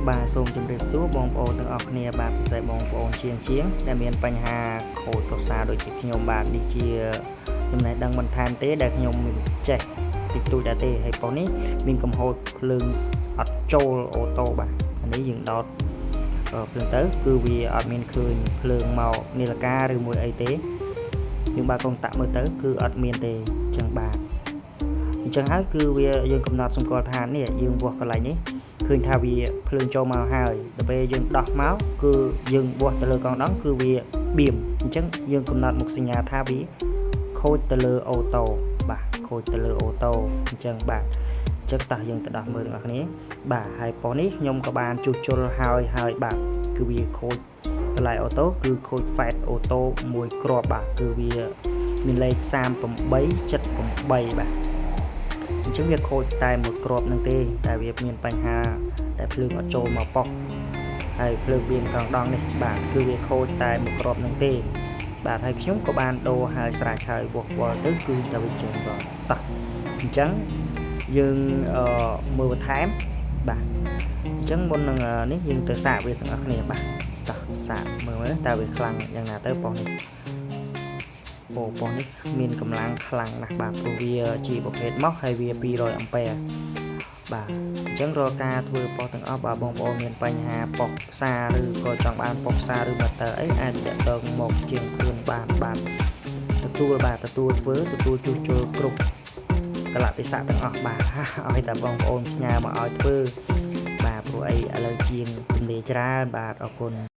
បាទសូមជម្រាបសួរបងប្អូនទាំងអស់គ្នាបាទពិសេសបងប្អូនជាងដែលមានបញ្ហាខូចប្រសាដូចជាខ្ញុំបាទនេះជាចំណេះដឹងបន្ថែមទេដែលខ្ញុំចេះតិចតួចដែរទេហើយប៉ុននេះមានកំហូតភ្លើងអត់ចូលអូតូបាទអានេះយើងដោតភ្លើងទៅគឺវាអត់មានឃើញភ្លើងមកនាឡិកាឬមួយអីទេយើងបើកុងតាក់មើលទៅគឺអត់មានទេអញ្ចឹងបាទអញ្ចឹងហើយគឺវាយើងកំណត់សម្គាល់ថានេះយើងវាស់កន្លែងនេះឃើញថាវាភ្លើងចូលមកហើយដល់ពេលយើងដោះមកគឺយើងវាស់ទៅលើកងដង់គឺវាបៀមអញ្ចឹងយើងកំណត់មុខសញ្ញាថាវាខូចទៅលើអូតូបាទខូចទៅលើអូតូអញ្ចឹងបាទអញ្ចឹងតោះយើងទៅដោះមើលទាំងអស់គ្នាបាទហើយប៉ុននេះខ្ញុំក៏បានជួសជុលហើយបាទគឺវាខូចកន្លែងអូតូគឺខូច Fat អូតូមួយគ្រាប់បាទគឺវាមានលេខ3878បាទអញ្ចឹងវាខូចតែមួយគ្រាប់នឹងទេតែវាមានបញ្ហាតែភ្លើងអត់ចូលមកប៉ុកហើយភ្លើងវាកងដងនេះបាទគឺវាខូចតែមួយគ្រាប់នឹងទេបាទហើយខ្ញុំក៏បានដូរហើយស្រេចហើយវល់ទៅគឺតែវាចេញបាទតោះអញ្ចឹងយើងមើលបន្ថែមបាទអញ្ចឹងមុននឹងនេះយើងទៅសាកវាទាំងអស់គ្នាបាទតោះសាកមើលតើវាខ្លាំងយ៉ាងណាទៅប៉ុននេះប៉ុននេះមានកម្លាំងខ្លាំងណាស់បាទព្រោះវាជាប្រភេទម៉ោះហើយវា200អាំពែបាទអញ្ចឹងរាល់ការធ្វើប៉ុសទាំងអស់បើបងប្អូនមានបញ្ហាប៉ុសផ្សារឬក៏ចង់បានប៉ុសផ្សារឬម៉ូទ័រអីអាចតាក់ទងមកជាងខ្លួនបានទទួលធ្វើទទួលជួសជុលគ្រប់កលៈទេសៈទាំងអស់បាទឲ្យតែបងប្អូនផ្ញើមកឲ្យធ្វើបាទព្រោះអីឥឡូវជាងទំនេរច្រើនបាទអរគុណ